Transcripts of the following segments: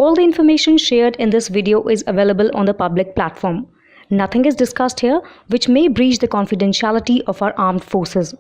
All the information shared in this video is available on the public platform. Nothing is discussed here which may breach the confidentiality of our armed forces.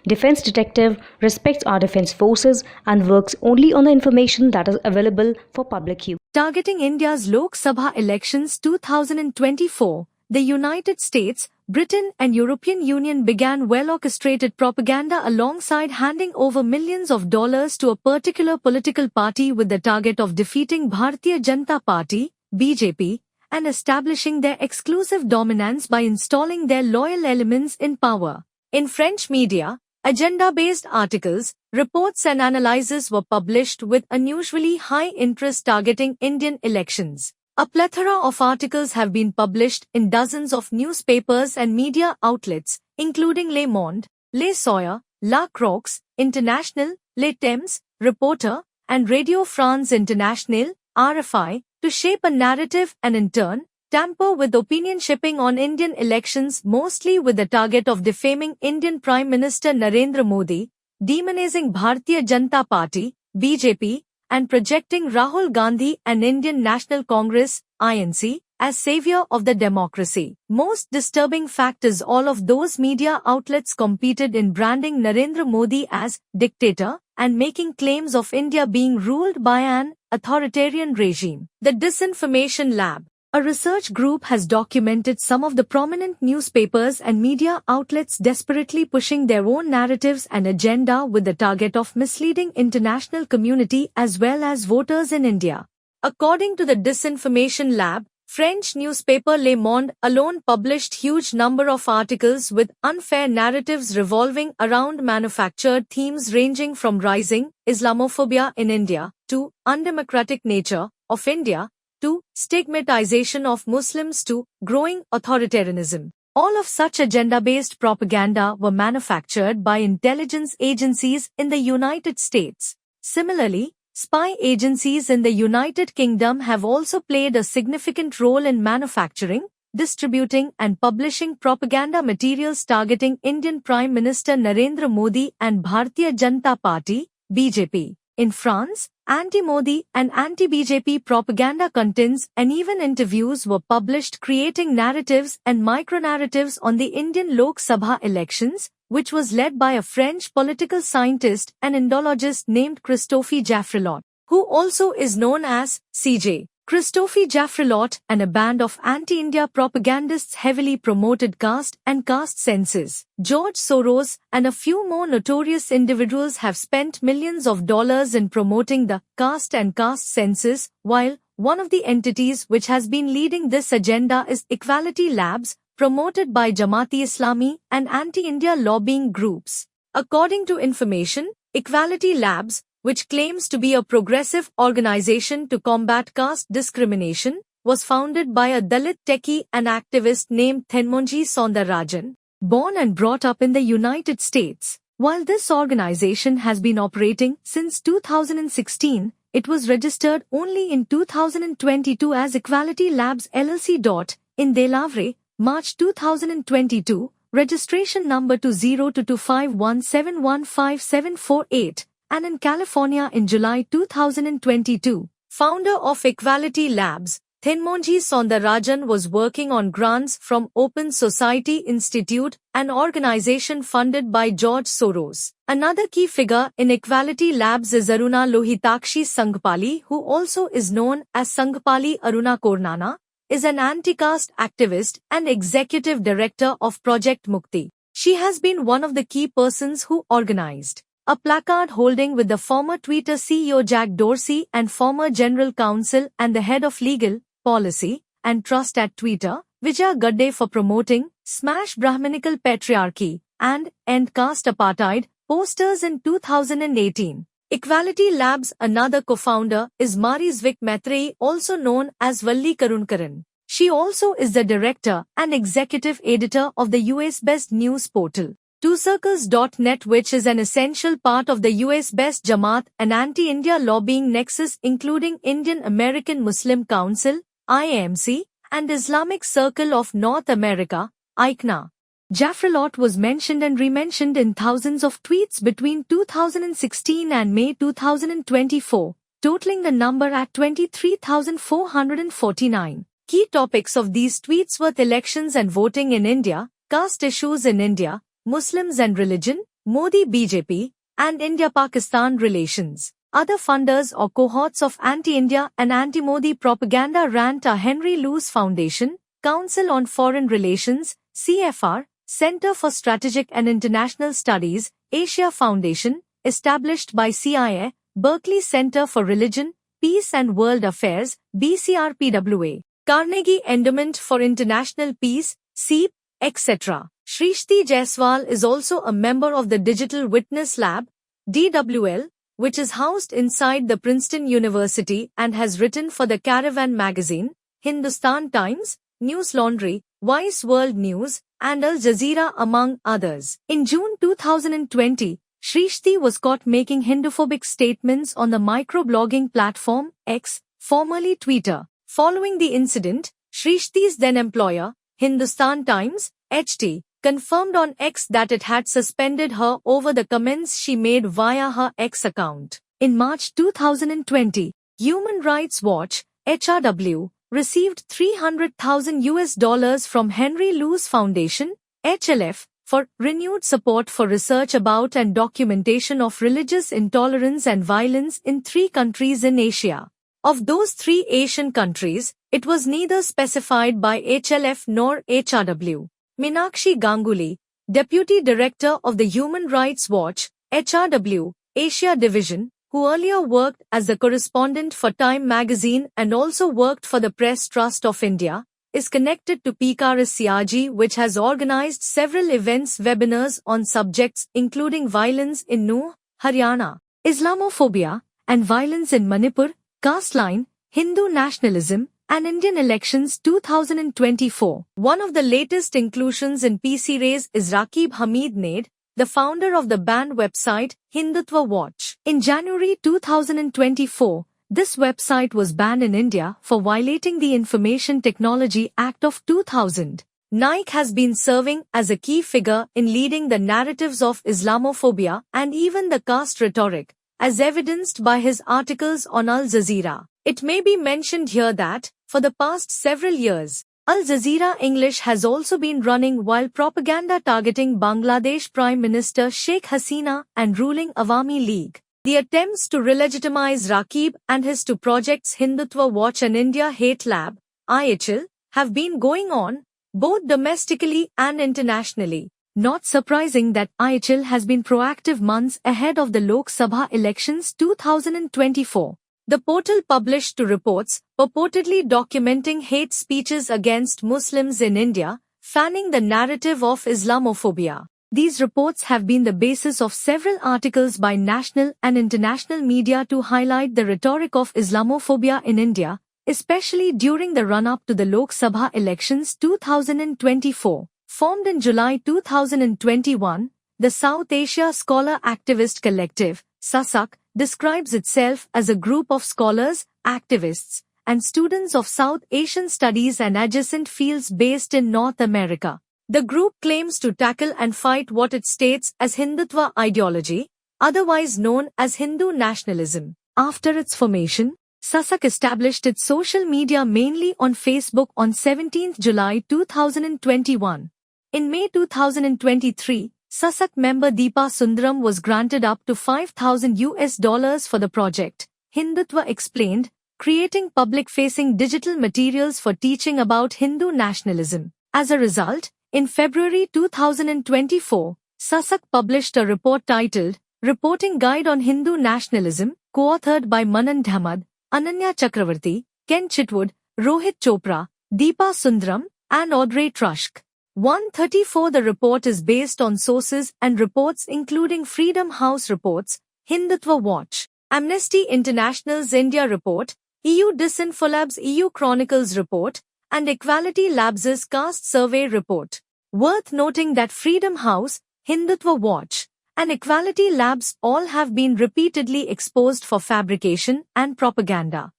Defense Detective respects our defense forces and works only on the information that is available for public use. Targeting India's Lok Sabha elections 2024, the United States, Britain and European Union began well-orchestrated propaganda alongside handing over millions of dollars to a particular political party with the target of defeating Bharatiya Janata Party, BJP, and establishing their exclusive dominance by installing their loyal elements in power. In French media, agenda-based articles, reports and analyses were published with unusually high interest targeting Indian elections. A plethora of articles have been published in dozens of newspapers and media outlets, including Le Monde, Le Soir, La Croix International, Le Temps, Reporter, and Radio France Internationale, RFI, to shape a narrative and in turn, tamper with opinion shaping on Indian elections, mostly with the target of defaming Indian Prime Minister Narendra Modi, demonizing Bharatiya Janata Party, BJP, and projecting Rahul Gandhi and Indian National Congress, INC, as savior of the democracy. Most disturbing fact is all of those media outlets competed in branding Narendra Modi as dictator and making claims of India being ruled by an authoritarian regime. The Disinformation Lab, a research group, has documented some of the prominent newspapers and media outlets desperately pushing their own narratives and agenda with the target of misleading international community as well as voters in India. According to the Disinformation Lab, French newspaper Le Monde alone published huge number of articles with unfair narratives revolving around manufactured themes ranging from rising Islamophobia in India to undemocratic nature of India to stigmatization of Muslims to growing authoritarianism. All of such agenda-based propaganda were manufactured by intelligence agencies in the United States. Similarly, spy agencies in the United Kingdom have also played a significant role in manufacturing, distributing and publishing propaganda materials targeting Indian Prime Minister Narendra Modi and Bharatiya Janata Party, BJP. In France, anti-Modi and anti-BJP propaganda contents and even interviews were published creating narratives and micronarratives on the Indian Lok Sabha elections, which was led by a French political scientist and Indologist named Christophe Jaffrelot, who also is known as CJ. Christophe Jaffrelot and a band of anti-India propagandists heavily promoted caste and caste census. George Soros and a few more notorious individuals have spent millions of dollars in promoting the caste and caste census, while one of the entities which has been leading this agenda is Equality Labs, promoted by Jamaat-e-Islami and anti-India lobbying groups. According to information, Equality Labs, which claims to be a progressive organization to combat caste discrimination, was founded by a Dalit techie and activist named Thenmonji Soundararajan, born and brought up in the United States. While this organization has been operating since 2016, it was registered only in 2022 as Equality Labs LLC. In Delaware, March 2022, registration number 202251715748. And in California in July 2022. Founder of Equality Labs, Thenmonji Soundararajan was working on grants from Open Society Institute, an organization funded by George Soros. Another key figure in Equality Labs is Aruna Lohitakshi Sangpali, who also is known as Sangpali Aruna Kornana, is an anti-caste activist and executive director of Project Mukti. She has been one of the key persons who organized a placard holding with the former Twitter CEO Jack Dorsey and former General Counsel and the head of legal, policy, and trust at Twitter, Vijay Gadde, for promoting Smash Brahminical Patriarchy and End Caste Apartheid posters in 2018. Equality Labs' another co-founder is Marisvik Maitreyi, also known as Valli Karunkaran. She also is the director and executive editor of the US-based news portal TwoCircles.net, which is an essential part of the US-based Jamaat and anti-India lobbying nexus, including Indian American Muslim Council, IAMC, and Islamic Circle of North America, ICNA. Jaffrelot was mentioned and re-mentioned in thousands of tweets between 2016 and May 2024. totaling the number at 23,449. Key topics of these tweets were elections and voting in India, caste issues in India, Muslims and religion, Modi BJP, and India-Pakistan relations. Other funders or cohorts of anti-India and anti-Modi propaganda rant are Henry Luce Foundation, Council on Foreign Relations, CFR, Center for Strategic and International Studies, Asia Foundation, established by CIA, Berkeley Center for Religion, Peace and World Affairs, BCRPWA, Carnegie Endowment for International Peace, CEP, etc. Shrishti Jaiswal is also a member of the Digital Witness Lab, DWL, which is housed inside the Princeton University and has written for the Caravan magazine, Hindustan Times, News Laundry, Vice World News, and Al Jazeera among others. In June 2020, Shrishti was caught making Hinduphobic statements on the microblogging platform X, formerly Twitter. Following the incident, Shrishti's then employer, Hindustan Times, HT, confirmed on X that it had suspended her over the comments she made via her X account. In March 2020, Human Rights Watch, HRW, received $300,000 from Henry Luce Foundation, HLF, for renewed support for research about and documentation of religious intolerance and violence in 3 countries in Asia. Of those 3 Asian countries, it was neither specified by HLF nor HRW. Meenakshi Ganguly, Deputy Director of the Human Rights Watch, HRW, Asia Division, who earlier worked as the correspondent for Time magazine and also worked for the Press Trust of India, is connected to PKRS Siaji, which has organized several events webinars on subjects including violence in Nuh, Haryana, Islamophobia, and violence in Manipur, caste line, Hindu nationalism, and Indian elections 2024. One of the latest inclusions in PCRays is Raqib Hamid Naid, the founder of the banned website Hindutva Watch. In January 2024, this website was banned in India for violating the Information Technology Act of 2000. Naik has been serving as a key figure in leading the narratives of Islamophobia and even the caste rhetoric, as evidenced by his articles on Al Jazeera. It may be mentioned here that, for the past several years, Al Jazeera English has also been running while propaganda targeting Bangladesh Prime Minister Sheikh Hasina and ruling Awami League. The attempts to relegitimize Raqib and his 2 projects Hindutva Watch and India Hate Lab, IHL, have been going on, both domestically and internationally. Not surprising that IHL has been proactive months ahead of the Lok Sabha elections 2024. The portal published 2 reports, purportedly documenting hate speeches against Muslims in India, fanning the narrative of Islamophobia. These reports have been the basis of several articles by national and international media to highlight the rhetoric of Islamophobia in India, especially during the run-up to the Lok Sabha elections 2024. Formed in July 2021, the South Asia Scholar Activist Collective, SASAC, describes itself as a group of scholars, activists, and students of South Asian studies and adjacent fields based in North America. The group claims to tackle and fight what it states as Hindutva ideology, otherwise known as Hindu nationalism. After its formation, SASAC established its social media mainly on Facebook on 17 July 2021. In May 2023, SASAC member Deepa Sundaram was granted up to $5,000 for the project, Hindutva explained, creating public-facing digital materials for teaching about Hindu nationalism. As a result, in February 2024, SASAC published a report titled, Reporting Guide on Hindu Nationalism, co-authored by Manan Dhamad, Ananya Chakravarti, Ken Chitwood, Rohit Chopra, Deepa Sundaram, and Audrey Trushk. 134 The report is based on sources and reports including Freedom House reports, Hindutva Watch, Amnesty International's India report, EU Disinfolab's EU Chronicles report, and Equality Labs' Caste Survey report. Worth noting that Freedom House, Hindutva Watch, and Equality Labs all have been repeatedly exposed for fabrication and propaganda.